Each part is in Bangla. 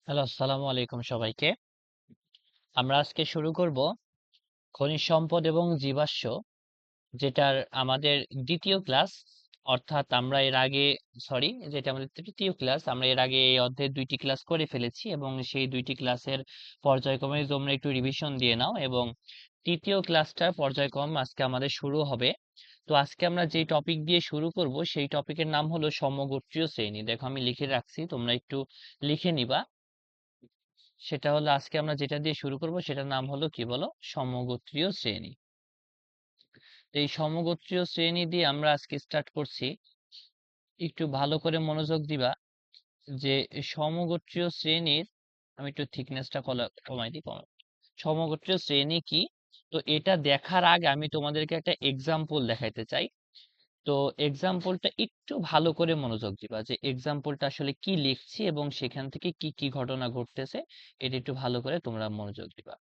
হ্যালো, আসসালামু আলাইকুম সবাইকে। আমরা আজকে শুরু করব খনিজ সম্পদ এবং জীবাশ্ম, যেটার আমাদের দ্বিতীয় ক্লাস। অর্থাৎ আমরা এর আগে যেটা আমাদের তৃতীয় ক্লাস। আমরা এর আগে এই অধ্যায়ে ২টি ক্লাস করে ফেলেছি এবং সেই ২টি ক্লাসের পর্যায়ক্রমে তোমরা একটু রিভিশন দিয়ে নাও এবং তৃতীয় ক্লাসটার পর্যায়ক্রম আজকে আমাদের শুরু হবে। তো আজকে আমরা যে টপিক দিয়ে শুরু করব সেই টপিকের নাম হলো সমগোত্রীয় শ্রেণী। দেখো আমি লিখে রাখছি, তোমরা একটু লিখে নিবা। সেটা হলো আজকে আমরা যেটা দিয়ে শুরু করব সেটার নাম হলো কি বলো, সমগোত্রীয় শ্রেণী। তো এই সমগোত্রীয় শ্রেণী দিয়ে আমরা আজকে স্টার্ট করছি। একটু ভালো করে মনোযোগ দিবা যে সমগোত্রীয় শ্রেণীর, আমি একটু থিকনেসটা কমাই দিই। সমগোত্রীয় শ্রেণী কি, তো এটা দেখার আগে আমি তোমাদেরকে একটা এক্সাম্পল দেখাইতে চাই। তো এক্সাম্পলটা একটু ভালো করে মনোযোগ দিবা যে এক্সাম্পলটা আসলে কি লিখছি এবং সেখান থেকে কি কি ঘটনা ঘটতেছে, এটা একটু ভালো করে তোমরা মনোযোগ দিবা।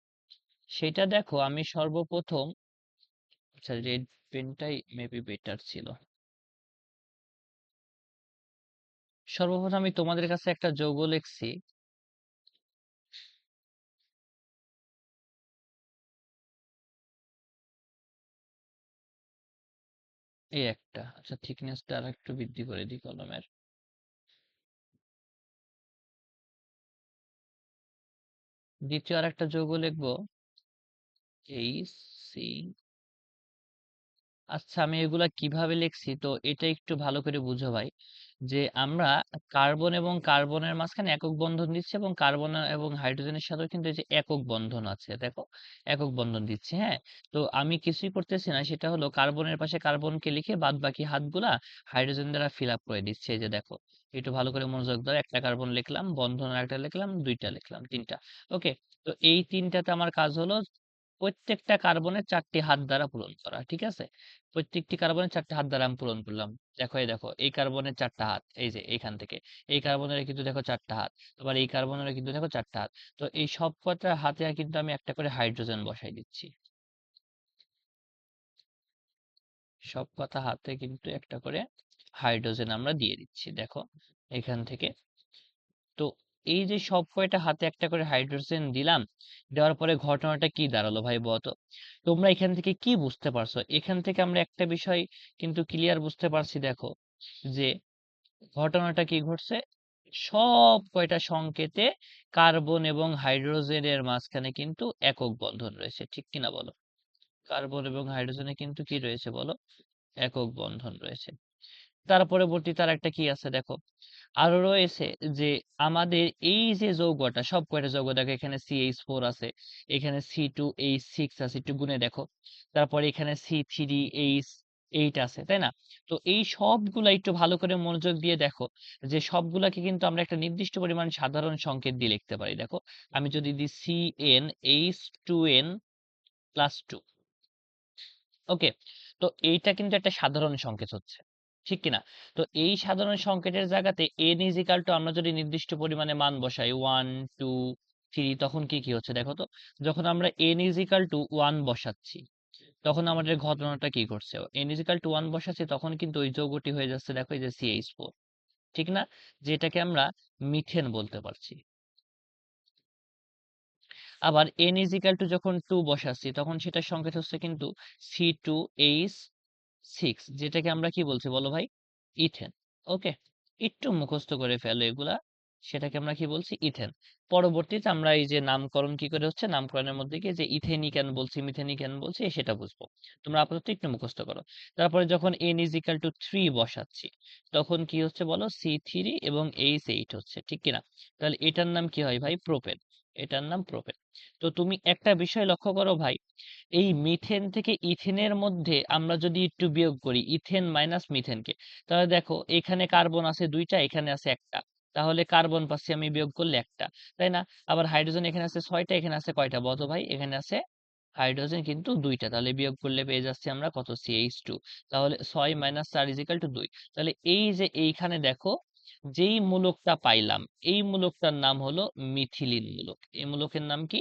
সেটা দেখো, আমি সর্বপ্রথম, আচ্ছা রেড পেনটাই মেবি বেটার ছিল। সর্বপ্রথম আমি তোমাদের কাছে একটা যৌগ লিখছি, এই একটা। আচ্ছা থিকনেসটা আর একটু বৃদ্ধি করে দিই কলমের। দ্বিতীয় আর একটা যৌগ লিখবো, এই সি। আচ্ছা আমি এগুলা কিভাবে লিখছি তো এটা একটু ভালো করে বুঝো ভাই। যে আমরা কার্বন এবং কার্বনের মাঝখানে একক বন্ধন দিচ্ছি এবং কার্বন এবং হাইড্রোজেনের সাথেও কিন্তু এই যে একক বন্ধন আছে, দেখো একক বন্ধন দিচ্ছি। হ্যাঁ, তো আমি কিছুই করতেছি না, সেটা হলো কার্বনের পাশে কার্বনকে লিখে বাদ বাকি হাতগুলা হাইড্রোজেন দ্বারা ফিল আপ করে দিচ্ছে। এই যে দেখো, একটু ভালো করে মনোযোগ দাও। একটা কার্বন লিখলাম, বন্ধন আর একটা লিখলাম, দুইটা লিখলাম, তিনটা। ওকে, তো এই তিনটাতে আমার কাজ হলো প্রত্যেকটা কার্বনের 4টি হাত দ্বারা পূরণ করা। ঠিক আছে, প্রত্যেকটি কার্বনের 4টা হাত দ্বারা আমি পূরণ করলাম। দেখো এই দেখো, এই কার্বনের 4টা হাত, এই যে এইখান থেকে এই কার্বনের কিন্তু দেখো 4টা হাত, আবার এই কার্বনের কিন্তু দেখো 4টা হাত। তো এই সব কটা হাতে কিন্তু আমি একটা করে হাইড্রোজেন বসাই দিচ্ছি। সব কটা হাতে কিন্তু একটা করে হাইড্রোজেন আমরা দিয়ে দিচ্ছি, দেখো এখান থেকে। তো এই যে সব কয়টা হাতে একটা করে হাইড্রোজেন দিলাম, দেওয়ার পরে ঘটনাটা কি দাঁড়ালো ভাই বলতো? তোমরা এখান থেকে কি বুঝতে পারছো? এখান থেকে আমরা একটা বিষয় কিন্তু ক্লিয়ার বুঝতে পারছি, দেখো যে ঘটনাটা কি ঘটছে। সব কয়টা সংকেতে কার্বন এবং হাইড্রোজেনের মাঝখানে কিন্তু একক বন্ধন রয়েছে, ঠিক কিনা বলো? কার্বন এবং হাইড্রোজেনে কিন্তু কি রয়েছে বলো, একক বন্ধন রয়েছে। তার পরবর্তী তার একটা কি আছে দেখো, আরো রয়েছে যে আমাদের এই যে যৌগটা, সব কয়টা যৌগ দেখো, এখানে CH4 আছে, এখানে C2H6 আছে, একটু গুণে দেখো। তারপরে এখানে C3H8 আছে, তাই না? তো এই সবগুলা একটু ভালো করে মনোযোগ দিয়ে দেখো যে সবগুলাকে কিন্তু আমরা একটা নির্দিষ্ট পরিমাণ সাধারণ সংকেত দিয়ে লিখতে পারি। দেখো আমি যদি দিই CnH2n+2, ওকে, তো এইটা কিন্তু একটা সাধারণ সংকেত হচ্ছে, ঠিক কিনা? তো এই সাধারণ সংকেতের জায়গাতে n ইজ ইকাল টু আমরা যদি নির্দিষ্ট পরিমাণে মান বসাই 1 2 3, তখন কি কি হচ্ছে দেখো তো। যখন আমরা n ইজ ইকাল টু 1 বসাচ্ছি, তখন আমাদের ঘটনাটা কি ঘটছে, n ইজ ইকাল টু 1 বসাচ্ছি, তখন কিন্তু ওই যৌগটি হয়ে যাচ্ছে দেখো এই যে CH4, ঠিক না? যেটাকে আমরা মিথেন বলতে পারছি। আবার n ইজ ইকাল টু যখন 2 বসাচ্ছি, তখন সেটার সংকেত হচ্ছে কিন্তু C2H6, যেটাকে আমরা কি বলছি বলো ভাই, ইথেন। ওকে, একটু মুখস্থ করে ফেলো এগুলা। সেটাকে আমরা কি বলছি, ইথেন। পরবর্তীতে আমরা এই যে নামকরণ কি করে হচ্ছে, নামকরণের মধ্যে গিয়ে যে ইথেনি কেন বলছি, মিথেনি কেন বলছি, সেটা বুঝবো। তোমরা আপাতত একটু মুখস্থ করো। তারপরে যখন n ইজ ইকাল টু 3 বসাচ্ছি, তখন কি হচ্ছে বলো, C3 এবং H8 হচ্ছে, ঠিক কিনা? তাহলে এটার নাম কি হয় ভাই, প্রোপেন। এটার নাম প্রোপেন। তো তুমি একটা বিষয় লক্ষ্য করো ভাই, এই মিথেন থেকে ইথেনের মধ্যে আমরা যদি একটু বিয়োগ করি ইথেন মাইনাস মিথেনকে, তাহলে দেখো এখানে কার্বন আছে দুইটা, এখানে আছে একটা, তাহলে কার্বন পাচ্ছি আমি বিয়োগ করলে একটা, তাই না? আবার হাইড্রোজেন এখানে আছে 6টা, এখানে আছে কয়টা বলো ভাই, এখানে আছে হাইড্রোজেন কিন্তু দুইটা, তাহলে বিয়োগ করলে পেয়ে যাচ্ছি আমরা কত, CH2। তাহলে 6 মাইনাস 4 ইজ ইকাল টু 2। তাহলে এই যে এইখানে দেখো যেই মূলকটা পাইলাম, এই মূলকটার নাম হলো মিথিলিন মূলক। এই মূলকের নাম কি,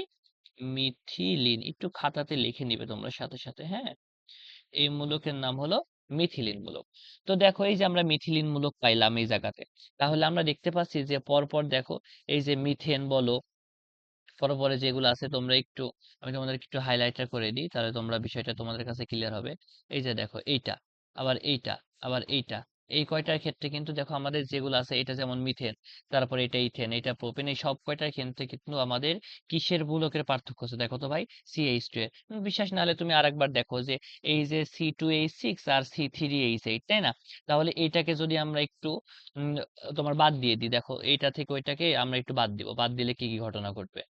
মিথিলিন। একটু খাতাতে লিখে নিবে তোমরা সাথে সাথে, হ্যাঁ। এই মূলকের নাম হলো মিথিলিন মূলক। তো দেখো এই যে আমরা মিথিলিন মূলক পাইলাম এই জায়গাতে, তাহলে আমরা দেখতে পাচ্ছি যে পরপর দেখো এই যে মিথেন বলো, পরে যেগুলো আছে তোমরা একটু, আমি তোমাদেরকে একটু হাইলাইটার করে দিই, তাহলে তোমরা বিষয়টা তোমাদের কাছে ক্লিয়ার হবে। এই যে দেখো এইটা, আবার এইটা, আবার এইটা, এই কয়টার ক্ষেত্রে কিন্তু দেখো আমাদের যেগুলো আছে, এটা যেমন মিথেন, তারপরে এটা ইথেন, এটা প্রোপেন, এই সব কয়টার ক্ষেত্রে কিন্তু আমাদের কিসের মূলকের পার্থক্য আছে দেখো তো ভাই, CH2 এর। বিশ্বাস না হলে তুমি আরেকবার দেখো যে এই যে C2H6 আর C3H8, তাই না? তাহলে এইটাকে যদি আমরা একটু তোমার বাদ দিয়ে দিই, দেখো এইটা থেকে ওইটাকে আমরা একটু বাদ দিব, বাদ দিলে কি কি ঘটনা ঘটবে,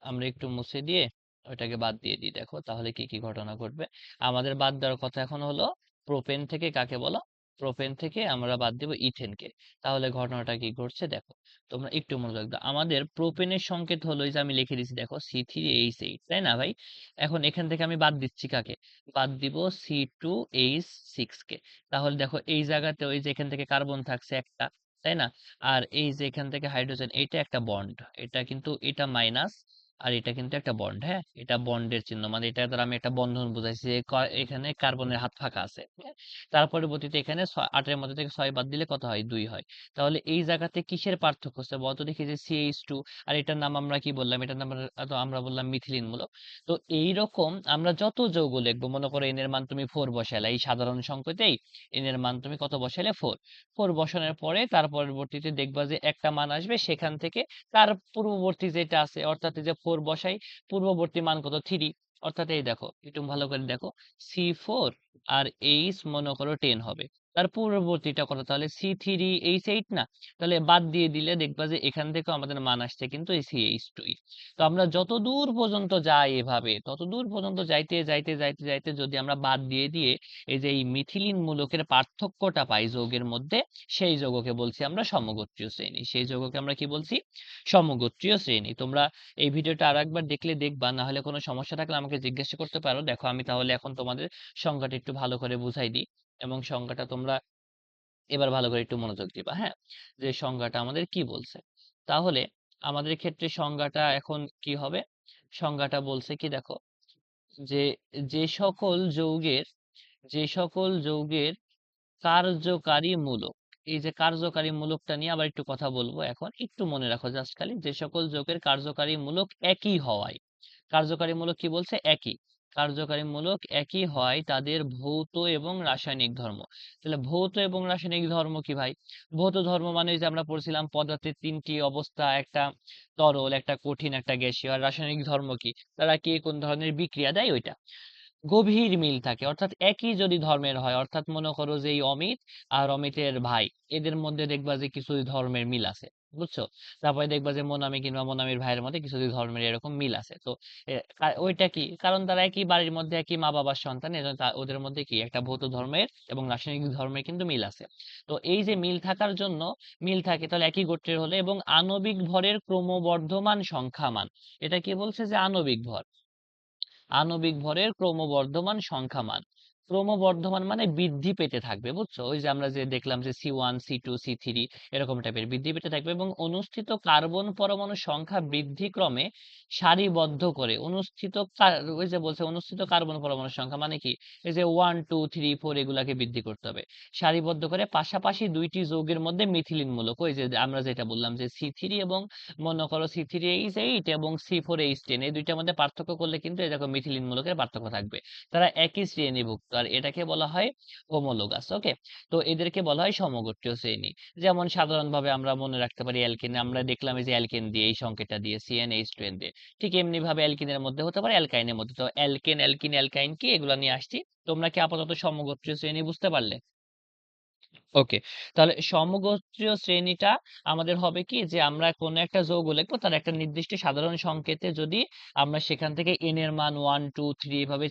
আমরা একটু মুছে দিয়ে ওইটাকে বাদ দিয়ে দিই, দেখো তাহলে কি কি ঘটনা ঘটবে। আমাদের বাদ দেওয়ার কথা এখন হলো প্রোপেন থেকে কাকে বলো, প্রোপেন থেকে আমরা বাদ দেব ইথেনকে। তাহলে ঘটনাটা কি ঘটছে দেখো, তোমরা একটু মনোযোগ দাও। আমাদের প্রোপেনের সংকেত হলো এই যে আমি লিখে দিচ্ছি দেখো C3H8, তাই না ভাই? এখন এখান থেকে আমি বাদ দিচ্ছি কাকে, বাদ দিব C2H6 কে। তাহলে দেখো এই জায়গাতে ওই যে এখান থেকে কার্বন থাকছে একটা, তাই না? আর এই যে এখান থেকে হাইড্রোজেন, এটা একটা বন্ড, এটা কিন্তু এটা মাইনাস, আর এটা কিন্তু একটা বন্ড, হ্যাঁ, এটা বন্ডের চিহ্ন, মানে এটা দ্বারা আমি একটা বন্ধন বুঝাইছি যে এখানে কার্বনের হাত ফাঁকা আছে, হ্যাঁ? তার পরবর্তীতে এখানে 8 এর মধ্যে থেকে 6 বাদ দিলে কত হয়, 2 হয়। তাহলে এই জায়গাতে কিসের পার্থক্য হচ্ছে বলতো দেখি, যে CH2, আর এটার নাম আমরা কি বললাম, এটার নাম তো আমরা বললাম মিথিলিন মূলক। তো এইরকম আমরা যত যৌগ লিখবো, মনে করো এন এর মান তুমি 4 বসালে, এই সাধারণ সংকেতেই এন এর মান তুমি কত বসালে, 4। 4 বসানোর পরে তার পরবর্তীতে দেখবা যে একটা মান আসবে, সেখান থেকে তার পূর্ববর্তী যেটা আছে, অর্থাৎ এই যে 4 বসাই, পূর্ববর্তী মান কত, 3। অর্থাৎ এই দেখো একটু ভালো করে দেখো, C4 আর H মনে করো 10 হবে, তার পূর্ববর্তীটা কত, তাহলে C3H8 না? তাহলে বাদ দিয়ে দিলে দেখবা যে এখান থেকে আমাদের মান আসছে কিন্তু এই CH2। তো আমরা যত দূর পর্যন্ত যাই এভাবে, তত দূর পর্যন্ত যাইতে যাইতে যাইতে যাইতে যদি আমরা বাদ দিয়ে দিয়ে এই যে এই মিথিলিন মূলকের পার্থক্যটা পাই যৌগের মধ্যে, সেই যৌগকে বলছি আমরা সমগোত্রীয় শ্রেণী। সেই যৌগকে আমরা কি বলছি, সমগোত্রীয় শ্রেণী। তোমরা এই ভিডিওটা আর একবার দেখলে দেখবা, না হলে কোনো সমস্যা থাকলে আমাকে জিজ্ঞাসা করতে পারো। দেখো আমি তাহলে এখন তোমাদের সংজ্ঞাটা একটু ভালো করে বুঝাই দিই, এবং সংজ্ঞাটা তোমরা এবার ভালো করে একটু মনোযোগ দিবা, হ্যাঁ, যে সংজ্ঞাটা আমাদের কি বলছে। তাহলে আমাদের ক্ষেত্রে সংজ্ঞাটা এখন কি হবে, সংজ্ঞাটা বলছে কি দেখো, যে যে সকল যৌগের, যে সকল যৌগের কার্যকারী মূলক, এই যে কার্যকারী মূলকটা নিয়ে আবার একটু কথা বলবো এখন, একটু মনে রাখো জাস্ট খালি, যে সকল যৌগের কার্যকারী মূলক একই হওয়ায়, কার্যকারী মূলক কি বলছে, একই, কার্যকারী মূলক একই হয় তাদের ভৌত এবং রাসায়নিক ধর্ম। তাহলে ভৌত এবং রাসায়নিক ধর্ম কি ভাই, ভৌত ধর্ম মানে যে আমরা পড়ছিলাম পদার্থের 3টি অবস্থা, একটা তরল, একটা কঠিন, একটা গ্যাসীয়। আর রাসায়নিক ধর্ম কি, তারা কি কোন ধরনের বিক্রিয়া দেয় ওইটা। গভীর মিল থাকে, অর্থাৎ একই যদি ধর্মের হয়, অর্থাৎ মনে করো যে এই অমিত আর অমিতের ভাই, এদের মধ্যে দেখবা যে কিছু ধর্মের মিল আছে, বুঝছো? তারপরে দেখবা যে মোনামি কিংবা মোনামির ভাইয়ের মধ্যে কিছু ধর্মের এরকম মিল আছে। তো ওইটা কি কারণ, তারা একই বাড়ির মধ্যে একই মা বাবার সন্তান, এজন্য ওদের মধ্যে কি একটা ভৌত ধর্মের এবং রাসায়নিক ধর্মের কিন্তু মিল আছে। তো এই যে মিল থাকার জন্য, মিল থাকে তাহলে একই গোত্রের হলে, এবং আণবিক ভরের ক্রমবর্ধমান সংখ্যামান, এটা কি বলছে যে আণবিক ভর, আণবিক ভরের ক্রমবর্ধমান সংখ্যামান, ক্রমবর্ধমান মানে বৃদ্ধি পেতে থাকবে, বুঝছো? ওই যে আমরা যে দেখলাম যে C1 C2 C3 এরকম টাইপের বৃদ্ধি পেতে থাকবে, এবং অনুষ্ঠিত কার্বন পরমাণু সংখ্যা বৃদ্ধি ক্রমে সারিবদ্ধ করে অনুষ্ঠিত ওই যে বলছে অনুষ্ঠিত কার্বন পরমাণু সংখ্যা মানে কি, এই যে 1 2 3 4 এগুলাকে বৃদ্ধি করতে হবে সারিবদ্ধ করে, পাশাপাশি দুইটি যৌগের মধ্যে মিথিলিন মূলক, ওই যে আমরা যেটা বললাম যে C3 এবং মনে করো C3H8 এবং C4H10, এই দুইটার মধ্যে পার্থক্য করলে কিন্তু এই দেখো মিথিলিন মূলকের পার্থক্য থাকবে। তারা একই শ্রেণীভুক্ত, আর এটাকে বলা হয় হোমোলোগাস। ওকে, তো এদেরকে বলা হয় সমগোত্রীয় শ্রেণী। যেমন সাধারণভাবে আমরা মনে রাখতে পারি অ্যালকেন, আমরা দেখলাম এই যে অ্যালকেন দিয়ে এই সংকেতটা দিয়ে CnH2n দিয়ে, ঠিক এমনি ভাবে অ্যালকিনের মধ্যে হতে পারে, অ্যালকাইনের মধ্যে। তো অ্যালকেন অ্যালকিন অ্যালকাইন কি, এগুলো নিয়ে আসছি। তোমরা কি আপাতত সমগোত্রীয় শ্রেণী বুঝতে পারলে? ওকে, তাহলে সমগোত্রীয় শ্রেণীটা আমাদের হবে কি, যে আমরা কোন একটা যৌগ লিখবো, তার একটা নির্দিষ্ট সাধারণ সংকেতে যদি আমরা সেখান থেকে n এর মান 1 2 3 এভাবে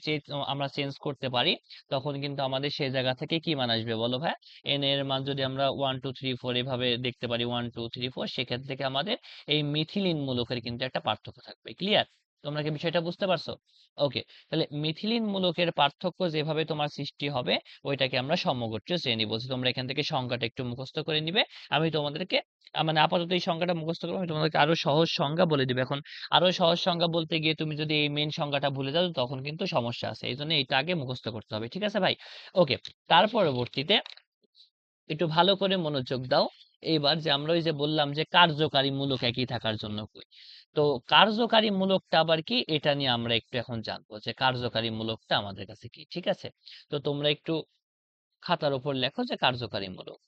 আমরা চেঞ্জ করতে পারি, তখন কিন্তু আমাদের সেই জায়গা থেকে কি মান আসবে বলো ভাই, n এর মান যদি আমরা 1 2 3 4 এভাবে দেখতে পারি, 1 2 3 4, সেখান থেকে আমাদের এই মিথিলিন মূলকের কিন্তু একটা পার্থক্য থাকবে। ক্লিয়ার? তোমরা কি বিষয়টা বুঝতে পারছো? ওকে, তাহলে মিথিলিন মূলকের পার্থক্য যেভাবে তোমার সৃষ্টি হবে ওইটাকে আমরা সমগোত্রীয় শ্রেণী বলছি। তোমরা এখান থেকে সংজ্ঞাটা একটু মুখস্থ করে নিবে। আমি তোমাদেরকে মানে আপাতত এই সংজ্ঞাটা মুখস্থ করবো, আমি তোমাদেরকে আরো সহজ সংজ্ঞা বলে দিবে। এখন আরো সহজ সংজ্ঞা বলতে গিয়ে তুমি যদি এই মেন সংজ্ঞাটা ভুলে যাও তখন কিন্তু সমস্যা আছে, এই জন্য এটা আগে মুখস্থ করতে হবে, ঠিক আছে ভাই? ওকে, তার পরবর্তীতে একটু ভালো করে মনোযোগ দাও। এইবার যে আমরা ওই যে বললাম যে কার্যকারী মূলক একই থাকার জন্য কই, তো কার্যকারী মূলকটা আবার কি এটা নিয়ে আমরা একটু এখন জানবো যে কার্যকারী মূলকটা আমাদের কাছে কি, ঠিক আছে? তো তোমরা একটু খাতার উপর লেখো যে কার্যকারী মূলক।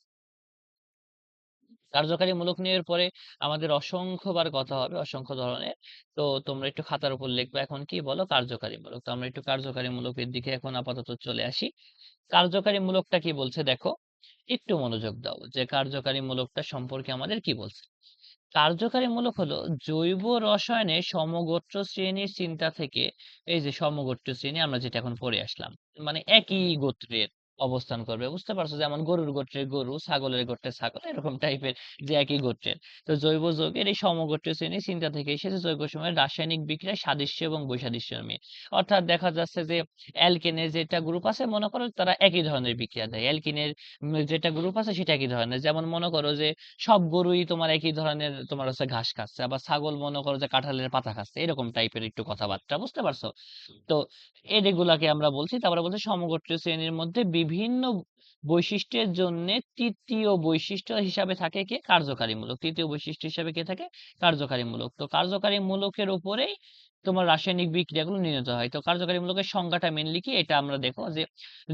কার্যকারী মূলক নিয়ে এর পরে আমাদের অসংখ্যবার কথা হবে, অসংখ্য ধরনের। তো তোমরা একটু খাতার উপর লিখবে এখন কি বলো কার্যকারী মূলক। তো আমরা একটু কার্যকারী মূলকের দিকে এখন আপাতত চলে আসি। কার্যকারী মূলকটা কি বলছে দেখো, একটু মনোযোগ দাও যে কার্যকারী মূলকটা সম্পর্কে আমাদের কি বলছে। কার্যকারী মূলক হলো জৈব রসায়নে সমগোত্র শ্রেণীর চিন্তা থেকে, এই যে সমগোত্র শ্রেণী আমরা যেটা এখন পড়ে আসলাম, মানে একই গোত্রের অবস্থান করবে, বুঝতে পারছো? যেমন গরুর গোত্রের গরু, ছাগলের গোত্রের ছাগল, এরকম টাইপের যে একই গোত্রের। তো জৈব যৌগের এই সমগোত্র শ্রেণীর চিন্তা থেকে এসেছে জৈব সময়ের রাসায়নিক বিক্রিয়ায় সাদৃশ্য এবং বৈসাদৃশ্য নিয়ে। অর্থাৎ দেখা যাচ্ছে যে অ্যালকেনের যেটা গ্রুপ আছে মনে করো তারা একই ধরনের বিক্রিয়া দেয়, অ্যালকিনের যেটা গ্রুপ আছে সেটা একই ধরনের। যেমন মনে করো যে সব গরুই তোমার একই ধরনের তোমার হচ্ছে ঘাস খাচ্ছে, আবার ছাগল মনে করো যে কাঁঠালের পাতা খাচ্ছে, এরকম টাইপের একটু কথাবার্তা, বুঝতে পারছো? তো এগুলাকে আমরা বলছি। তারপরে বলছি সমগোত্রীয় শ্রেণীর মধ্যে বিভিন্ন বৈশিষ্ট্যের জন্য তৃতীয় বৈশিষ্ট্য হিসাবে থাকে কি কার্যকারীমূলক, তৃতীয় বৈশিষ্ট্য হিসাবে কি থাকে কার্যকারীমূলক। তো কার্যকারীমূলকের উপরেই তোমার রাসায়নিক বিক্রিয়াগুলো নির্ণীত হয়। তো কার্যকারীমূলকের সংজ্ঞাটা মেনলি কি এটা আমরা দেখো যে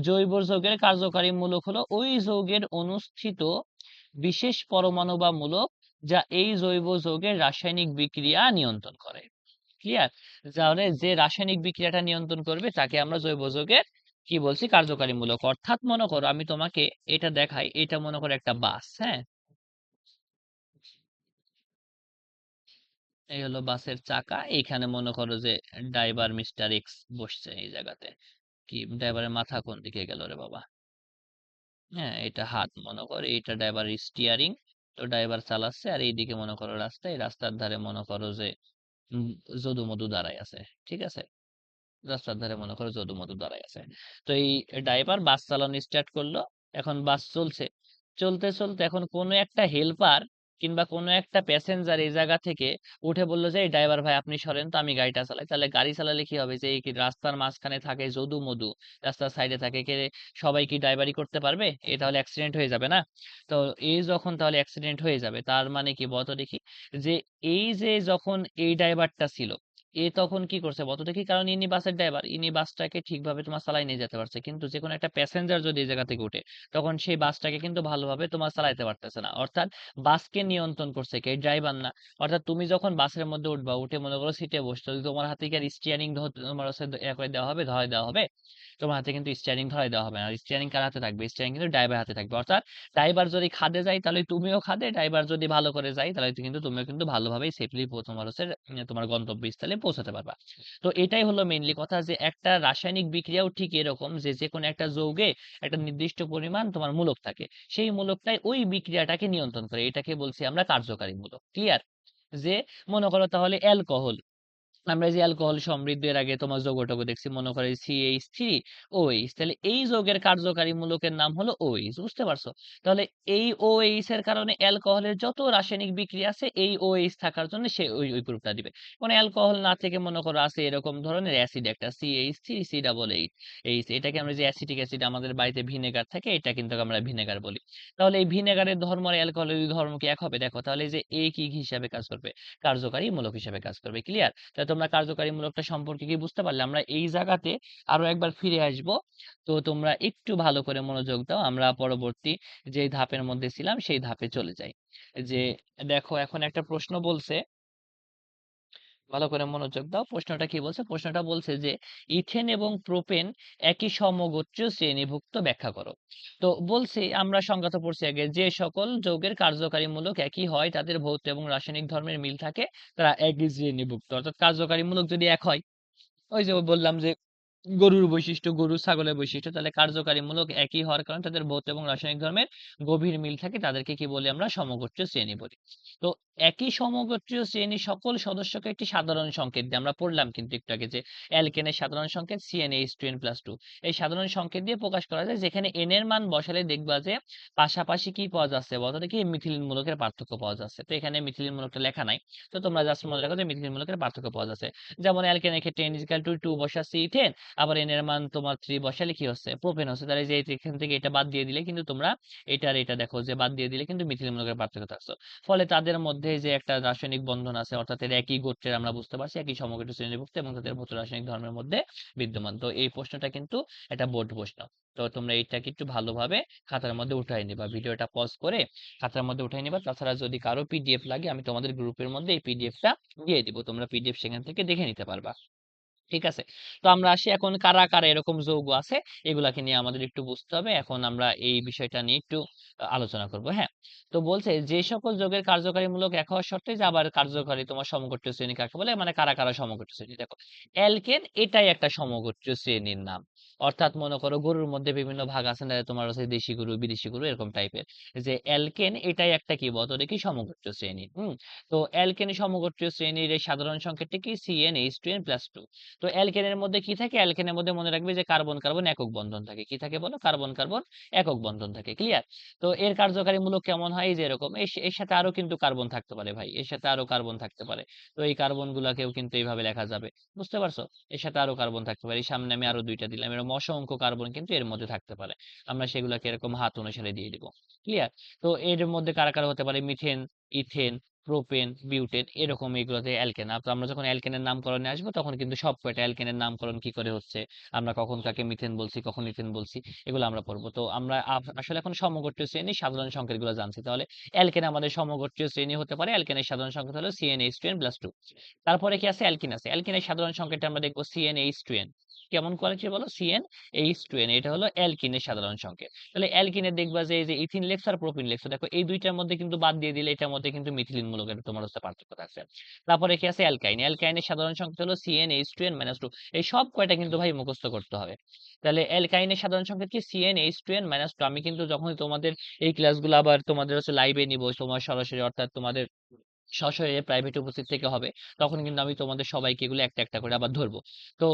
জৈব যৌগের কার্যকারীমূলক হলো ওই যৌগের অনুষ্ঠিত বিশেষ পরমাণু বা মূলক যা এই জৈব যৌগের রাসায়নিক বিক্রিয়া নিয়ন্ত্রণ করে। ক্লিয়ার? তাহলে যে রাসায়নিক বিক্রিয়াটা নিয়ন্ত্রণ করবে তাকে আমরা জৈব যৌগের কি বলছি কার্যকারী মূলক। অর্থাৎ মনে করো আমি তোমাকে এটা দেখাই, এটা মনে করো একটা বাস, হ্যাঁ, এই হলো বাসের চাকা, এইখানে মনে করো যে ড্রাইভার মিস্টার এক্স বসছে এই জায়গাতে। কি ড্রাইভারের মাথা কোন দিকে গেল রে বাবা? হ্যাঁ, এটা হাত মনে করো, এইটা ড্রাইভার স্টিয়ারিং। তো ড্রাইভার চালাচ্ছে আর এইদিকে মনে করো রাস্তা, এই রাস্তার ধারে মনে করো যে উম, যদু মধু দাঁড়ায় আছে, ঠিক আছে? রাস্তার ধারে মনে করো যদু মধু দাঁড়ায় আছে। তো এই ড্রাইভার বাস চালানো স্টার্ট করলো, এখন বাস চলছে, চলতে চলতে এখন কোনো একটা হেল্পার কিংবা কোনো একটা প্যাসেঞ্জার এই জায়গা থেকে উঠে বললো যে এই ড্রাইভার ভাই আপনি সরেন তো আমি গাড়িটা চালাই। তাহলে গাড়ি চালালে কি হবে যে এই কি রাস্তার মাঝখানে থাকে যদু মধু, রাস্তার সাইডে থাকে কে, সবাই কি ড্রাইভারি করতে পারবে? এ তাহলে অ্যাক্সিডেন্ট হয়ে যাবে না? তো এই যখন তাহলে অ্যাক্সিডেন্ট হয়ে যাবে তার মানে কি বলতো দেখি, যে এই যে যখন এই ড্রাইভারটা ছিল এ তখন কি করছে বলতো দেখি, কারণ ইনি বাসের ড্রাইভার, ইনি বাসটাকে ঠিকভাবে তোমার চালাই নিয়ে যেতে পারছে, কিন্তু যে কোনো একটা প্যাসেঞ্জার যদি এই জায়গা থেকে উঠে তখন সেই বাসটাকে কিন্তু ভালোভাবে তোমার চালাইতে পারতেছে না। অর্থাৎ বাসকে নিয়ন্ত্রণ করছে কে? ড্রাইভার না। অর্থাৎ তুমি যখন বাসের মধ্যে উঠবা, উঠে মনে করো সিটে বসছো, যদি তোমার হাতে কি আর স্টিয়ারিং তোমার হচ্ছে এ করে দেওয়া হবে, ধরাই দেওয়া হবে? তোমার হাতে কিন্তু স্টিয়ারিং ধরাই দেওয়া হবে না। স্টিয়ারিং কার হাতে থাকবে? স্টিয়ারিং কিন্তু ড্রাইভার হাতে থাকবে। অর্থাৎ ড্রাইভার যদি খাদে যায় তাহলে তুমিও খাদে, ড্রাইভার যদি ভালো করে যায় তাহলে কিন্তু তুমিও কিন্তু ভালোভাবেই সেফলি তোমার হচ্ছে তোমার গন্তব্যস্থলে পৌঁছাতে পারবা। তো এটাই হলো মেইনলি কথা, যে একটা রাসায়নিক বিক্রিয়াও ঠিক এরকম যে যে কোনো একটা যৌগে একটা নির্দিষ্ট পরিমাণ তোমার মূলক থাকে, সেই মূলকটাই ওই বিক্রিয়াটাকে নিয়ন্ত্রণ করে, এটাকে বলছি আমরা কার্যকারী মূলক। ক্লিয়ার? যে মনে করো তাহলে অ্যালকোহল, আমরা এই যে অ্যালকোহল সমৃদ্ধ এর আগে তোমার যৌগটুকু দেখছি মনে করে CH3OH, তাহলে এই যৌগের কার্যকারী মূলকের নাম হলো OH, বুঝতে পারছো? তাহলে এই OH এর কারণে অ্যালকোহলের যত রাসায়নিক বিক্রিয়া আছে এই OH থাকার জন্য সে ওই গ্রুপটা দিবে। মানে অ্যালকোহল না থেকে মনে করো আছে এরকম ধরনের অ্যাসিড একটা CH3COOH, এটাকে আমরা যে অ্যাসিটিক অ্যাসিড আমাদের বাড়িতে ভিনেগার থাকে এটা কিন্তু আমরা ভিনেগার বলি। তাহলে এই ভিনেগারের ধর্ম আর অ্যালকোহলের ধর্ম কি এক হবে? দেখো তাহলে এই যে এই কি হিসাবে কাজ করবে, কার্যকারী মূলক হিসাবে কাজ করবে। ক্লিয়ার? তাহলে তোমরা কার্যকারী মূলকটা সম্পর্কে কি বুঝতে পারলে? আমরা এই জায়গাতে আরো একবার ফিরে আসব। তো তোমরা একটু ভালো করে মনোযোগ দাও, আমরা পরবর্তী যে ধাপের মধ্যে ছিলাম সেই ধাপে চলে যাই। যে দেখো এখন একটা প্রশ্ন বলছে, ভালো করে মনোযোগ দাও। প্রশ্নটা কি বলছে? প্রশ্নটা বলছে যে ইথেন এবং প্রোপেন একই সমগোত্রীয় শ্রেণীভুক্ত ব্যাখ্যা করো। তো বলছি আমরা সংজ্ঞা তো পড়ছি আগে, যে সকল যৌগের কার্যকারী মূলক একই হয় তাদের ভৌত এবং রাসায়নিক ধর্মের মিল থাকে তারা একই শ্রেণীভুক্ত। অর্থাৎ কার্যকারী মূলক যদি এক হয়, ওই যে বললাম যে গরুর বৈশিষ্ট্য, গরু ছাগলের বৈশিষ্ট্য, তাহলে কার্যকারীমূলক একই হওয়ার কারণে তাদের ভৌত এবং রাসায়নিক ধর্মের গভীর মিল থাকে, তাদেরকে কি বলি আমরা? সমগোত্রীয় শ্রেণী বলি। তো একই সমগোত্রীয় শ্রেণীর সকল সদস্যকে একটি সাধারণ সংকেত দিয়ে আমরা পড়লাম কিন্তু একটু আগে যে অ্যালকেনের সাধারণ সংকেত CnH2n+2, এই সাধারণ সংকেত দিয়ে প্রকাশ করা যায়, যেখানে n এর মান বসালে দেখবা যে পাশাপাশি কি পাওয়া যাচ্ছে বলতো দেখি? মিথিলিন মূলকের পার্থক্য পাওয়া যাচ্ছে। তো এখানে মিথিলিন মূলকটা লেখা নাই, তো তোমরা জাস্ট মনে রাখো যে মিথিলিন মূলকের পার্থক্য পাওয়া যাচ্ছে। যেমন অ্যালকেনের ক্ষেত্রে n=2 বসাচ্ছি ইথেন, আবার n এর মান তোমার 3 বসালে কি হচ্ছে? প্রোপেন হচ্ছে। তাহলে যে এখান থেকে এটা বাদ দিয়ে দিলে কিন্তু তোমরা এটা আর এটা দেখো যে বাদ দিয়ে দিলে কিন্তু মিথিলিন মূলকের পার্থক্য থাকছে। ফলে তাদের মধ্যে যে একটা রাসায়নিক বন্ধন আছে, অর্থাৎ এর একই গোত্রের আমরা বুঝতে পারছি, একই সমগোত্রীয় শ্রেণীভুক্ত এবং তাদের ভৌত রাসায়নিক ধর্মের মধ্যে বিদ্যমান। তো এই প্রশ্নটা কিন্তু একটা বোর্ড প্রশ্ন। তো তোমরা এইটাকে একটু ভালোভাবে খাতার মধ্যে উঠাই নিবা, ভিডিওটা পজ করে খাতার মধ্যে উঠাই নিবা। তাছাড়া যদি কারো পিডিএফ লাগে, আমি তোমাদের গ্রুপের মধ্যে এই পিডিএফটা দিয়ে দিব, তোমরা পিডিএফ সেখান থেকে দেখে নিতে পারবা। ঠিক আছে? তো আমরা আসি এখন কারা, কারা এরকম যৌগ আছে এগুলাকে নিয়ে আমাদের একটু বুঝতে হবে। এখন আমরা এই বিষয়টা নিয়ে একটু আলোচনা করব। হ্যাঁ? তো বলছে যে সকল যৌগের কার্যকারীমূলক এক হওয়ার শর্তে যে আবার কার্যকারী তোমার সমগোত্রীয় শ্রেণী কাকে বলে? মানে কারা, কারা সমগোত্রীয় শ্রেণী? দেখো, অ্যালকেন এটাই একটা সমগোত্রীয় শ্রেণীর নাম। অর্থাৎ মনে করো গরুর মধ্যে বিভিন্ন ভাগ আছে না? তোমার হচ্ছে দেশি গরু, বিদেশি গরু এরকম টাইপের। যে অ্যালকেন এটাই একটা কি বলতো দেখি? সমগোত্রীয় শ্রেণী। তো অ্যালকেন সমগোত্রীয় শ্রেণীর এই সাধারণ সংকেতটি কি? CnH2n+2। তো অ্যালকেনের মধ্যে কি থাকে? অ্যালকেনের মধ্যে মনে রাখবে যে কার্বন কার্বন একক বন্ধন থাকে। কি থাকে বলো? কার্বন কার্বন একক বন্ধন থাকে। ক্লিয়ার? তো এর কার্যকারীমূলক কেমন হয়? এই যে এরকম। এর সাথে আরো কিন্তু কার্বন থাকতে পারে ভাই। এর সাথে আরো কার্বন থাকতে পারে। তো এই কার্বন গুলাকেও কিন্তু এইভাবে লেখা যাবে। বুঝতে পারছো? এর সাথে আরো কার্বন থাকতে পারে। এই সামনে আমি আরো ২ টা দিলাম। এরকম অসংখ্য কার্বন কিন্তু এর মধ্যে থাকতে পারে। আমরা সেগুলাকে এরকম হাত অনুসারে দিয়ে দিব। ক্লিয়ার? তো এর মধ্যে কারা, কারা হতে পারে? মিথেন, ইথেন, প্রোপেন, বিউটেন এরকম এগুলোতে অ্যালকেন। তো আমরা যখন অ্যালকেনের নামকরণে আসবো তখন কিন্তু সব কয়টা অ্যালকেনের নামকরণ কি করে হচ্ছে, আমরা কখন কাকে মিথেন বলছি, কখন ইথেন বলছি, এগুলো আমরা পড়বো। তো আমরা আসলে এখন সমগোত্রীয় শ্রেণী সাধারণ সংকেতগুলো জানছি। তাহলে অ্যালকেন আমাদের সমগোত্রীয় শ্রেণী হতে পারে। অ্যালকেনের সাধারণ সংকেত হলো CnH2n+2। তারপরে কি আছে? অ্যালকিন আছে। অ্যালকিনের সাধারণ সংকেতটা আমরা দেখবো CnH2n। কেমন কোয়ালিটির বলো? CnH2n, এটা হলো অ্যালকিনের সাধারণ সংকেত। তাহলে অ্যালকিনে দেখবা যে এই যে ইথিন লেখছো আর প্রোপিন লেখছো, দেখো এই দুইটার মধ্যে কিন্তু বাদ দিয়ে দিলে এটার মধ্যে কিন্তু মিথিলিন মূলকের তোমার হচ্ছে পার্থক্য থাকছে। তারপরে কি আছে? অ্যালকাইন। অ্যালকাইনের সাধারণ সংকেত হলো CnH2n-2। এই সব কয়টা কিন্তু ভাই মুখস্থ করতে হবে। তাহলে অ্যালকাইনের সাধারণ সংকেত কি? CnH2n-2। আমি কিন্তু যখনই তোমাদের এই ক্লাসগুলো আবার তোমাদের হচ্ছে লাইভে নিব, তোমার সরাসরি অর্থাৎ তোমাদের সশরীরে প্রাইভেটে উপস্থিত থেকে হবে, তখন কিন্তু আমি তোমাদের সবাইকে এগুলো একটা, একটা করে আবার ধরবো। তো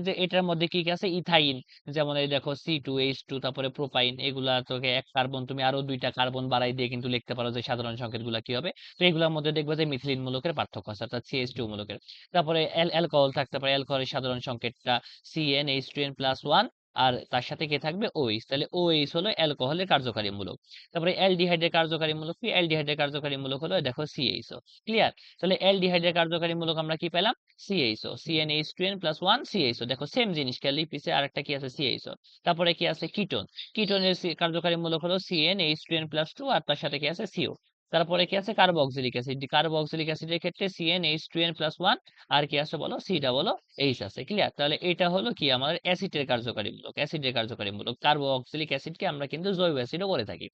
যে এটার মধ্যে কি, কি আছে? ইথাইন, যেমন এই দেখো C2H2, তারপরে প্রোপাইন, এগুলা তোকে ১ কার্বন তুমি আরো ২ টা কার্বন বাড়াই দিয়ে কিন্তু লিখতে পারো যে সাধারণ সংকেতগুলা কি হবে। তো এগুলোর মধ্যে দেখবা যে মিথিলিন মূলকের পার্থক্য আছে, অর্থাৎ CH2 মূলকের। তারপরে অ্যালকোহল থাকতে পারে। অ্যালকোহলের সাধারণ সংকেতটা CnH2n+1, আর তার সাথে কে থাকবে? OH। তাহলে OH হলো অ্যালকোহলের কার্যকারী মূলক। তারপরে অ্যালডিহাইডের কার্যকারী মূলক কি? অ্যালডিহাইডের কার্যকারী মূলক হলো দেখো CHO। ক্লিয়ার? তাহলে অ্যালডিহাইডের কার্যকারী মূলক আমরা কি পেলাম? CHO, CnH2n+1 CHO। দেখো সেম জিনিস, খালি পিছে আরেকটা কি আছে? CHO। তারপরে কি আছে? কিটোন। কিটোনের কার্যকারী মূলক হলো CnH2n+2, আর তার সাথে কি আছে? CO। তারপরে কি আছে? Carboxylic acid. কার্বক্সিলিক অ্যাসিডের ক্ষেত্রে CnH2n+1, আর কি আছে বলো? C H আছে। ক্লিয়ার? তাহলে এটা হলো কি আমাদের অ্যাসিডের কার্যকারী মূলক। অ্যাসিডের কার্যকারী মূলক কার্বক্সিলিক অ্যাসিডকে আমরা কিন্তু জৈব অ্যাসিডও বলে থাকি।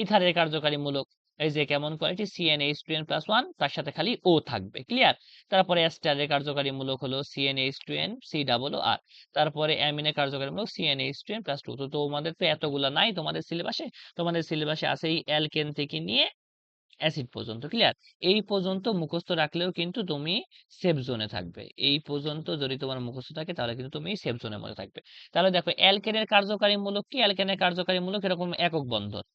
ইথারের কার্যকারী মূলক এই যে কেমন কোয়ালিটি? CnH2n+1, তার সাথে খালি O থাকবে। ক্লিয়ার? তারপরে অ্যাস্টারের কার্যকারী মূলক হলো CnH2n COOR। তারপরে অ্যামিনের কার্যকারী মূলক CnH2n+2। তো তোমাদের তো এতগুলা নাই তোমাদের সিলেবাসে। তোমাদের সিলেবাসে আছে এই অ্যালকেন থেকে নিয়ে অ্যাসিড পর্যন্ত। ক্লিয়ার? এই পর্যন্ত মুখস্থ রাখলেও কিন্তু তুমি সেফ জোনে থাকবে। এই পর্যন্ত যদি তোমার মুখস্থ থাকে তাহলে কিন্তু তুমি সেফ জোনের মধ্যে থাকবে। তাহলে দেখো অ্যালকেনের কার্যকারী মূলক কি? অ্যালকেনের কার্যকারী মূলক এরকম একক বন্ধন।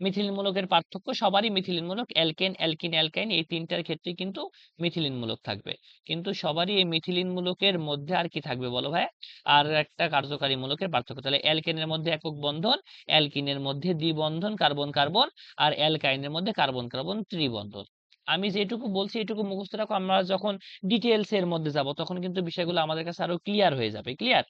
মিথিলিন মূলকের পার্থক্য, সবারই মিথিলিন মূলক অ্যালকেন, অ্যালকিন, অ্যালকাইন এই ৩ টার ক্ষেত্রেই কিন্তু মিথিলিন মূলক থাকবে। কিন্তু সবারই এই মিথিলিন মূলকের মধ্যে আর কি থাকবে বলো ভাই? আর একটা কার্যকারী মূলকের পার্থক্য। তাহলে অ্যালকেনের মধ্যে একক বন্ধন, অ্যালকিনের মধ্যে দ্বিবন্ধন কার্বন কার্বন, আর অ্যালকাইনের মধ্যে কার্বন কার্বন ত্রিবন্ধন। আমি যেটুকু বলছি এটুকু মুখস্থ রাখো, আমরা যখন ডিটেইলস এর মধ্যে যাব তখন কিন্তু বিষয়গুলো আমাদের কাছে আরো ক্লিয়ার হয়ে যাবে। ক্লিয়ার?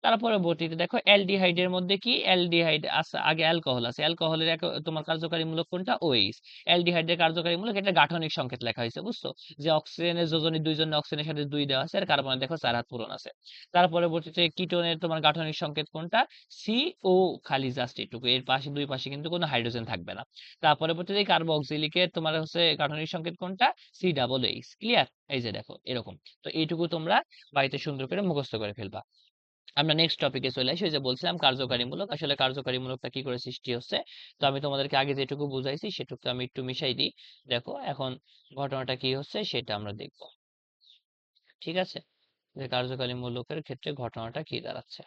তার পরবর্তীতে দেখো অ্যালডিহাইডের মধ্যে কি? অ্যালডিহাইড আছে, আগে অ্যালকোহল আছে। অ্যালকোহলের তোমার কার্যকারী মূলক কোনটা? OH। অ্যালডিহাইডের কার্যকারী মূলক, এটা গাঠনিক সংকেত লেখা হয়েছে, বুঝছো? যে অক্সিজেনের যোজনী ২ জন্য অক্সিজেনের সাথে ২ দেওয়া আছে, আর কার্বনের দেখো ৪ হাত পূরণ আছে। তার পরবর্তীতে কিটোনের তোমার গাঠনিক সংকেত কোনটা? CO, খালি জাস্ট এটুকু। এর পাশে ২ পাশে কিন্তু কোনো হাইড্রোজেন থাকবে না। তার পরবর্তীতে কার্বক্সিলিকের তোমার হচ্ছে গাঠনিক সংকেত কোনটা? COOH। ক্লিয়ার? এই যে দেখো এরকম। তো এইটুকু তোমরা বাড়িতে সুন্দর করে মুখস্থ করে ফেলবা। আমরা নেক্সট টপিকে চলে আসি। ওই যে বলছিলাম কার্যকারীমূলক, আসলে কার্যকারীমূলকটা কি করে সৃষ্টি হচ্ছে। তো আমি তোমাদেরকে আগে যেটুকু বুঝাইছি সেটুকু আমি একটু মিশাই দিই। দেখো এখন ঘটনাটা কি হচ্ছে সেটা আমরা দেখব। ঠিক আছে, যে কার্যকারীমূলকের ক্ষেত্রে ঘটনাটা কি দাঁড়াচ্ছে।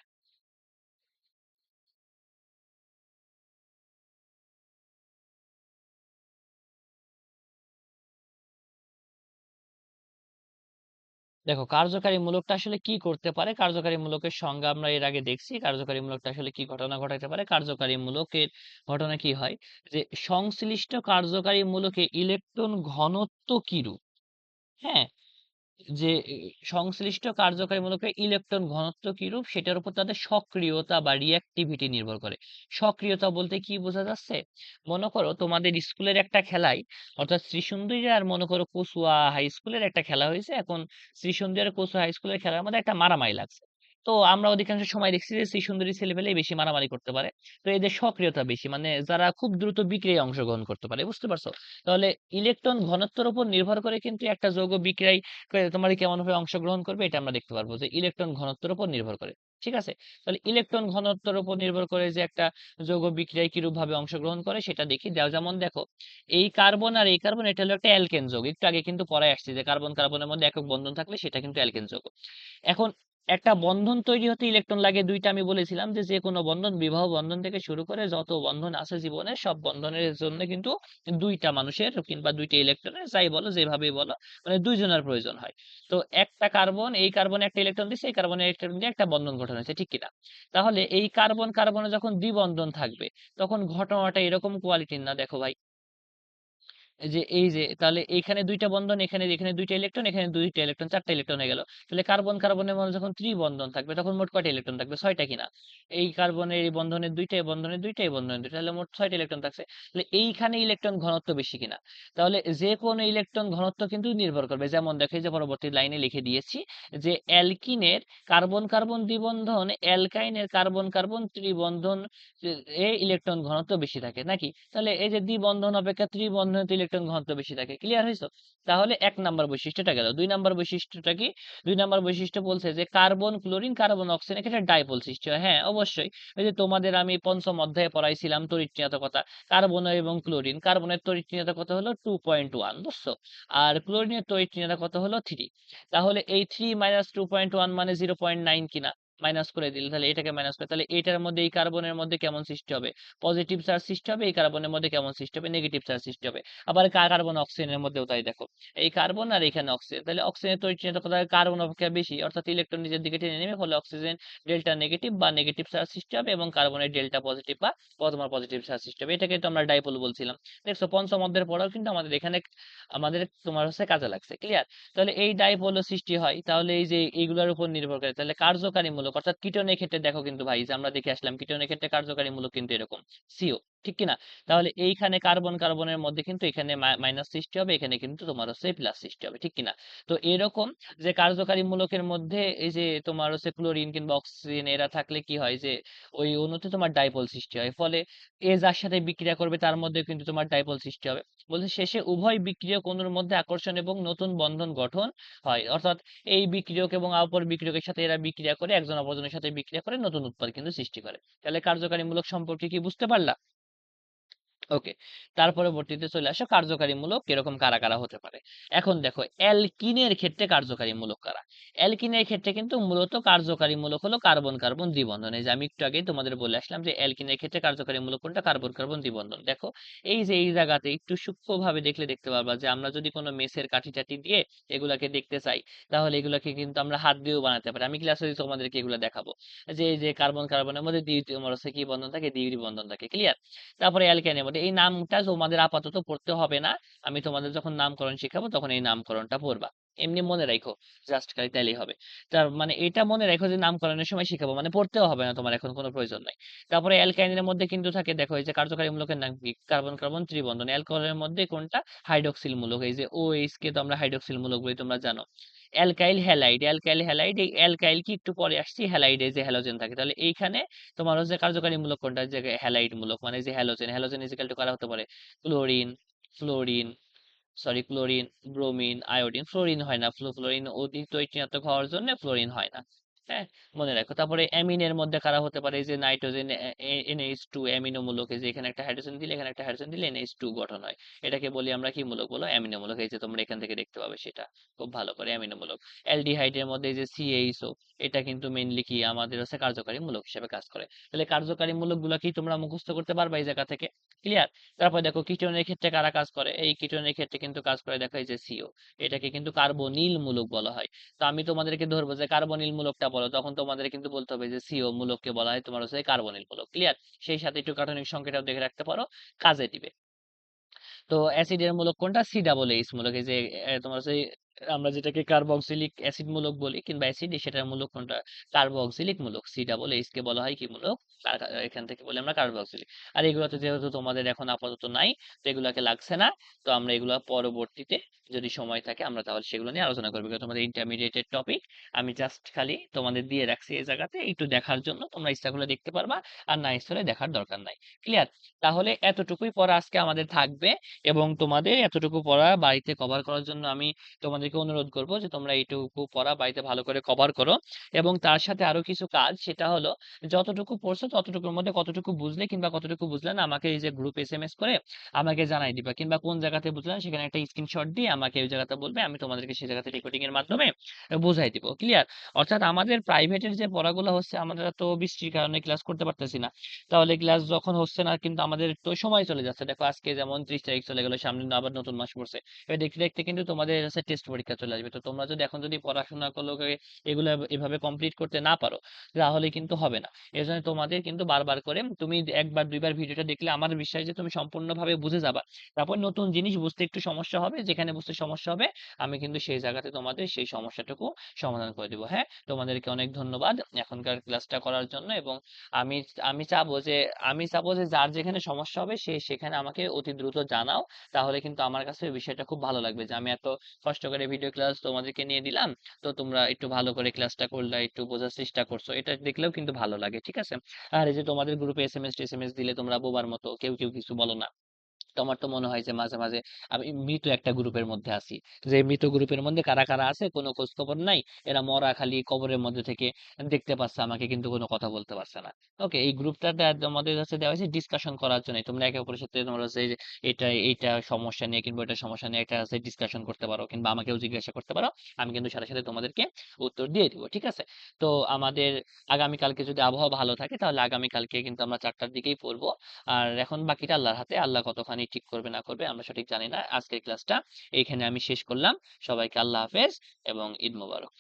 দেখো কার্যকারীমূলকটা আসলে কি করতে পারে, কার্যকারীমূলকের সংজ্ঞা আমরা এর আগে দেখছি। কার্যকারীমূলকটা আসলে কি ঘটনা ঘটাতে পারে, কার্যকারীমূলকের ঘটনা কি হয় যে সংশ্লিষ্ট কার্যকারীমূলকে ইলেকট্রন ঘনত্ব কিরূপ, হ্যাঁ, যে সংশ্লিষ্ট কার্যকারীমূলকের ইলেকট্রন ঘনত্ব কিরূপ সেটার উপর তাদের সক্রিয়তা বা রিঅ্যাক্টিভিটি নির্ভর করে। সক্রিয়তা বলতে কি বোঝা যাচ্ছে, মনে করো তোমাদের স্কুলের একটা খেলায়, অর্থাৎ শ্রীসুন্দরী আর মনে করো কচুয়া হাই স্কুলের একটা খেলা হয়েছে। এখন শ্রীসুন্দরী আর কচুয়া হাই স্কুলের খেলার মধ্যে একটা মারামারি লাগছে। তো আমরা অধিকাংশ সময় দেখছি যে শ্রীসুন্দরী ছেলেপেলেই বেশি মারামারি করতে পারে। তো এদের সক্রিয়তা বেশি, মানে যারা খুব দ্রুত বিক্রিয়ায় অংশগ্রহণ করতে পারে, বুঝতে পারছো। তাহলে ইলেকট্রন ঘনত্বের উপর নির্ভর করে কিন্তু একটা যৌগ বিক্রিয়ায় তোমার কেমন ভাবে অংশগ্রহণ করবে এটা আমরা দেখতে পারবো, যে ইলেকট্রন ঘনত্বের উপর নির্ভর করে। ঠিক আছে, তাহলে ইলেকট্রন ঘনত্বের উপর নির্ভর করে যে একটা যৌগ বিক্রিয়ায় কিরূপ ভাবে অংশগ্রহণ করে সেটা দেখি। দাও যেমন দেখো, এই কার্বন আর এই কার্বন এটা হলো একটা অ্যালকেন যৌগ। একটু আগে কিন্তু পড়ায় আসছে যে কার্বন কার্বনের মধ্যে একক বন্ধন থাকলে সেটা কিন্তু অ্যালকেন যৌগ। এখন একটা বন্ধন তৈরি হতে ইলেকট্রন লাগে দুইটা। আমি বলেছিলাম যে যে কোনো বন্ধন, বিবাহ বন্ধন থেকে শুরু করে যত বন্ধন আছে জীবনে, সব বন্ধনের জন্য কিন্তু দুইটা মানুষের কিংবা দুইটা ইলেকট্রনের, যাই বলো যেভাবেই বলো, মানে দুইজনের প্রয়োজন হয়। তো একটা কার্বন, এই কার্বনে একটা ইলেকট্রন দিচ্ছে, এই কার্বনের ইলেকট্রন দিয়ে একটা বন্ধন গঠন হয়েছে, ঠিক কিনা। তাহলে এই কার্বন কার্বনে যখন দ্বিবন্ধন থাকবে তখন ঘটনাটা এরকম কোয়ালিটির না। দেখো ভাই, যে এই যে তাহলে এইখানে দুইটা বন্ধন, এখানে এখানে দুইটা ইলেকট্রন, এখানে দুইটা ইলেকট্রন, চারটা ইলেকট্রন হয়ে গেল। তাহলে কার্বন কার্বনের মধ্যে যখন ত্রিবন্ধন থাকবে তখন মোট কয়টা ইলেকট্রন থাকবে, ছয়টা কিনা। এই কার্বনের এই বন্ধনের দুইটা, এই বন্ধনের দুইটা, এই বন্ধনের দুইটা, তাহলে মোট ছয়টা ইলেকট্রন থাকছে। তাহলে এইখানে ইলেকট্রন ঘনত্ব বেশি কিনা। তাহলে যে কোনো ইলেকট্রন ঘনত্ব কিন্তু নির্ভর করবে। যেমন দেখো এই যে পরবর্তী লাইনে লিখে দিয়েছি যে অ্যালকিনের কার্বন কার্বন দ্বিবন্ধন অ্যালকাইনের কার্বন কার্বন ত্রিবন্ধন এ ইলেকট্রন ঘনত্ব বেশি থাকে নাকি। তাহলে এই যে দ্বিবন্ধন অপেক্ষা ত্রিবন্ধনে ইলেকট্রন ঘনত্ব বেশি থাকে। ক্লিয়ার হয়েছে। তাহলে এক নাম্বার বৈশিষ্ট্যটা গেল। দুই নাম্বার বৈশিষ্ট্যটা কি, দুই নাম্বার বৈশিষ্ট্য বলছে যে কার্বন ক্লোরিন কার্বন অক্সিজেন এক্ষেত্রে ডাইপোল সৃষ্টি হয়। হ্যাঁ অবশ্যই, ওই যে তোমাদের আমি পঞ্চম অধ্যায়ে পড়াইছিলাম তড়িৎচুম্বকতা, কার্বন এবং ক্লোরিন, কার্বনের তড়িৎচুম্বকতা হলো 2.1, বুঝছো, আর ক্লোরিনের তড়িৎচুম্বকতা হলো 3। তাহলে এই 3 মাইনাস 2.1 মানে 0.9 কিনা, মাইনাস করে দিলে তাহলে এটাকে মাইনাস করে, তাহলে এটার মধ্যে এই কার্বনের মধ্যে কেমন সৃষ্টি হবে, পজিটিভ চার্জ সৃষ্টি হবে। এই কার্বনের মধ্যে কেমন সৃষ্টি হবে, নেগেটিভ চার্জ সৃষ্টি হবে। আবার কার্বন অক্সিজেনের মধ্যেও তাই। দেখো এই কার্বন আর এখানে অক্সিজেন, তাহলে অক্সিজেনের তড়িৎচুম্বকতা কার্বন অপেক্ষা বেশি, অর্থাৎ ইলেকট্রন নিচের দিকে টেনে নেবে, ফলে অক্সিজেন ডেল্টা নেগেটিভ বা নেগেটিভ চার্জ সৃষ্টি হবে এবং কার্বনের ডেল্টা পজিটিভ বা তোমার পজিটিভ চার্জ সৃষ্টি হবে। এটাকে তো আমরা ডাইপোল বলছিলাম। দেখছো পঞ্চম অধ্যায়ের পড়াও কিন্তু আমাদের এখানে আমাদের তোমার হচ্ছে কাজে লাগছে। ক্লিয়ার। তাহলে এই ডাইপোল সৃষ্টি হয়, তাহলে এই যে এইগুলোর উপর নির্ভর করে। তাহলে কার্যকারীমূলক অর্থাৎ কিটোনের ক্ষেত্রে দেখো কিন্তু ভাই, যে আমরা দেখে আসলাম কিটোনের ক্ষেত্রে কার্যকারীমূলক কিন্তু এরকম সিও, ঠিক কিনা। তাহলে এইখানে কার্বন কার্বনের মধ্যে কিন্তু এখানে মাইনাস সৃষ্টি হবে, এখানে কিন্তু তোমার হচ্ছে প্লাস সৃষ্টি হবে, ঠিক কিনা। তো এরকম যে কার্যকারী মূলকের মধ্যে এই যে তোমার হচ্ছে ক্লোরিন কিংবা অক্সিজেন এরা থাকলে কি হয় যে ওই অণুতে তোমার ডাইপোল সৃষ্টি হয়, ফলে এ যার সাথে বিক্রিয়া করবে তার মধ্যে কিন্তু তোমার ডাইপোল সৃষ্টি হবে। বলছে শেষে উভয় বিক্রিয়ক অণুর মধ্যে আকর্ষণ এবং নতুন বন্ধন গঠন হয়, অর্থাৎ এই বিক্রিয়ক এবং অপর বিক্রিয়কের সাথে এরা বিক্রিয়া করে, একজন অপরজনের সাথে বিক্রিয়া করে নতুন উৎপাদ কিন্তু সৃষ্টি করে। তাহলে কার্যকারীমূলক সম্পর্কে কি বুঝতে পারলা। ওকে, তার পরবর্তীতে চলে আসো কার্যকারীমূলক কিরকম কারা কারা হতে পারে। এখন দেখো অ্যালকিনের ক্ষেত্রে কার্যকারীমূলক কারা। অ্যালকিনের ক্ষেত্রে কিন্তু মূলত কার্যকারীমূলক হলো কার্বন কার্বন দ্বিবন্ধন। এই যে আমি একটু আগে তোমাদের বলে আসলাম যে অ্যালকিনের ক্ষেত্রে কার্যকারীমূলক কোনটা, কার্বন কার্বন দ্বিবন্ধন। দেখো এই যে এই জায়গাতে একটু সূক্ষ্মভাবে দেখলে দেখতে পারবা যে আমরা যদি কোনো মেসের কাঠি টাঠি দিয়ে এগুলাকে দেখতে চাই, তাহলে এগুলাকে কিন্তু আমরা হাত দিয়েও বানাতে পারি। আমি ক্লাসে তোমাদেরকে এগুলো দেখাবো, যে এই যে কার্বন কার্বনের মধ্যে দ্বি তোমার হচ্ছে কি বন্ধন থাকে, দ্বিব্রি বন্ধন থাকে। ক্লিয়ার। তারপরে অ্যালকেনের মধ্যে এই নামটা তোমাদের আপাতত পড়তে হবে না, আমি তোমাদের যখন নামকরণ শিখাবো তখন এই নামকরণটা পড়বা। এমনি মনে রাখো, জাস্ট খালি তাইলেই হবে। তার মানে এটা মনে রাখো যে নামকরণের সময় শিখাবো, মানে পড়তেও হবে না তোমার, এখন কোনো প্রয়োজন নাই। তারপরে অ্যালকাইনের মধ্যে কিন্তু থাকে, দেখো এই যে কার্যকারী মূলকের নাম কি, কার্বন কার্বন ত্রিবন্ধন। অ্যালকোহলের মধ্যে কোনটা, হাইড্রক্সিল মূলক। এই যে OH কে তো আমরা হাইড্রক্সিল মূলক বলি, তোমরা জানো। অ্যালকাইল হ্যালাইড, অ্যালকাইল হ্যালাইড, এই অ্যালকাইল কি একটু পরে আসছি, হ্যালাইডে যে হ্যালোজেন থাকে। তাহলে এইখানে তোমার হচ্ছে কার্যকারী মূলক কোনটা, যে হ্যালাইড মূলক, মানে যে হ্যালোজেন, হ্যালোজেন ইজিক্যাল টু কারা হতে পারে, chlorine, fluorine, sorry chlorine, bromine, iodine. Fluorine হয় না, ফ্লোরিন অধিক তৈরি হওয়ার জন্য ফ্লোরিন হয় না। হ্যাঁ, মনে রাখো। তারপরে অ্যামিনের মধ্যে কারা হতে পারে? এই যে নাইট্রোজেন, NH2 অ্যামিনো মূলক। এই যে এখানে একটা হাইড্রোজেন দিলে, এখানে একটা হাইড্রোজেন দিলে NH2 গঠন হয়। এটাকে বলি আমরা কি মূলক বলো? অ্যামিনো মূলক। এই যে তোমরা এখান থেকে দেখতে পাবে সেটা খুব ভালো করে অ্যামিনো মূলক। অ্যালডিহাইডের মধ্যে এই যে CH4, এটা কিন্তু মেইনলি কি আমাদের হচ্ছে কার্যকারী মূলক হিসেবে কাজ করে। তাহলে কার্যকারী মূলকগুলো কি তোমরা মুখস্থ করতে পারবা এই জায়গা থেকে? ক্লিয়ার? তারপর দেখো কিটোনের ক্ষেত্রে কারা কাজ করে? এই কিটোনের ক্ষেত্রে কিন্তু কাজ করে দেখো এই যে CO। এটাকে কিন্তু কার্বনিল মূলক বলা হয়। তো আমি তোমাদেরকে ধরবো যে কার্বনিল মূলকটা বলো, তখন তোমাদের কিন্তু বলতে হবে যে CO মূলককে বলা হয় তোমার হচ্ছে কার্বনিল মূলক। ক্লিয়ার? সেই সাথে একটু গাঠনিক সংখ্যাটাও দেখে রাখতে পারো, কাজে দিবে। তো অ্যাসিডের মূলক কোনটা? C+H মূলক। এই যে তোমার হচ্ছে আমরা যেটাকে কার্বক্সিলিক অ্যাসিড মূলক বলি কিংবা অ্যাসিড, সেটার মূলক কোনটা? কার্বক্সিলিক মূলক। C+H কে বলা হয় কি মূলক? এখান থেকে বলি আমরা কার্বক্সিলিক। আর এগুলোতে যেহেতু তোমাদের এখন আপাতত নাই, তো এগুলাকে লাগছে না। তো আমরা এগুলো পরবর্তীতে যদি সময় থাকে আমরা তাহলে সেগুলো নিয়ে আলোচনা করবো। এগুলো তোমাদের ইন্টারমিডিয়েটের টপিক। আমি জাস্ট খালি তোমাদের দিয়ে রাখছি এই জায়গাতে একটু দেখার জন্য, তোমরা ইচ্ছা করলে দেখতে পারবা, আর না ইচ্ছা হলে দেখার দরকার নাই। ক্লিয়ার? তাহলে এতটুকুই পড়া আজকে আমাদের থাকবে। এবং তোমাদের এতটুকু পড়া বাড়িতে কভার করার জন্য আমি তোমাদেরকে অনুরোধ করব যে তোমরা এইটুকু পড়া বাড়িতে ভালো করে কভার করো। এবং তার সাথে আরো কিছু কাজ, সেটা হলো যতটুকু পড়ছো ততটুকুর মধ্যে কতটুকু বুঝলে কিংবা কতটুকু বুঝলে না, আমাকে এই যে গ্রুপ SMS করে আমাকে জানাই দিবা, কিংবা কোন জায়গাতে বুঝলে না সেখানে একটা স্ক্রিনশট দিয়ে আমাকে ওই জায়গাটা বলবে, আমি তোমাদেরকে সেই জায়গাতে রেকর্ডিং এর মাধ্যমে বুঝাই দিব। ক্লিয়ার? অর্থাৎ আমাদের প্রাইভেটের যে পড়াগুলো হচ্ছে, আমরা তো বৃষ্টির কারণে ক্লাস করতে পারতেছি না। তাহলে ক্লাস যখন হচ্ছে না, কিন্তু আমাদের তো সময় চলে যাচ্ছে। দেখো আজকে যেমন 30 তারিখ চলে গেল, সামনে আবার নতুন মাস পড়ছে। এবার দেখতে দেখতে কিন্তু তোমাদের হচ্ছে টেস্ট পরীক্ষা চলে আসবে। তো তোমরা যদি এখন যদি পড়াশোনা করলো এগুলো এভাবে কমপ্লিট করতে না পারো, তাহলে কিন্তু হবে না। এই জন্য তোমাদের কিন্তু বারবার করে তুমি একবার দুইবার ভিডিওটা দেখলে আমার বিশ্বাস যে তুমি সম্পূর্ণভাবে বুঝে যাবা। তারপর নতুন জিনিস বুঝতে একটু সমস্যা হবে, যেখানে বুঝতে সমস্যা হবে আমি কিন্তু সেই জায়গাতে তোমাদের সেই সমস্যাটুকু সমাধান করে দিব। হ্যাঁ, তোমাদেরকে অনেক ধন্যবাদ এখনকার ক্লাসটা করার জন্য। এবং আমি আমি চাবো যে আমি চাবো যে যার যেখানে সমস্যা হবে সে সেখানে আমাকে অতি দ্রুত জানাও। তাহলে কিন্তু আমার কাছে ওই বিষয়টা খুব ভালো লাগবে যে আমি এত কষ্ট করে ভিডিও ক্লাস তোমাদেরকে নিয়ে দিলাম, তো তোমরা একটু ভালো করে ক্লাসটা করলে, একটু বোঝার চেষ্টা করছো, এটা দেখলেও কিন্তু ভালো লাগে। ঠিক আছে? আর এই যে তোমাদের গ্রুপে SMS দিলে তোমরা বোবার মতো কেউ কেউ কিছু বলো না। তো আমার তো মনে হয় যে মাঝে মাঝে আমি মৃত একটা গ্রুপের মধ্যে আছি। যে মৃত গ্রুপের মধ্যে কারা কারা আছে কোনো খোঁজ খবর নাই। এরা মরা খালি কবরের মধ্যে থেকে দেখতে পাচ্ছে আমাকে, কিন্তু কোনো কথা বলতে পারছে না। ওকে, এই গ্রুপটাতে আমাদের হচ্ছে দেওয়া হয়েছে ডিসকাশন করার জন্য। তোমরা একে অপরের সাথে তোমরা হচ্ছে যে এটা এইটা সমস্যা নিয়ে কিংবা এটা সমস্যা নিয়ে একটা হচ্ছে ডিসকাশন করতে পারো, কিংবা আমাকেও জিজ্ঞাসা করতে পারো। আমি কিন্তু সাথে সাথে তোমাদেরকে উত্তর দিয়ে দিব। ঠিক আছে? তো আমাদের আগামীকালকে যদি আবহাওয়া ভালো থাকে, তাহলে আগামীকালকে কিন্তু আমরা 4টার দিকেই পড়বো। আর এখন বাকিটা আল্লাহর হাতে। আল্লাহ কতখানি ঠিক করবে না করবে আমরা সঠিক জানি না। আজকের ক্লাসটা এইখানে আমি শেষ করলাম। সবাইকে আল্লাহ হাফেজ এবং ঈদ মোবারক।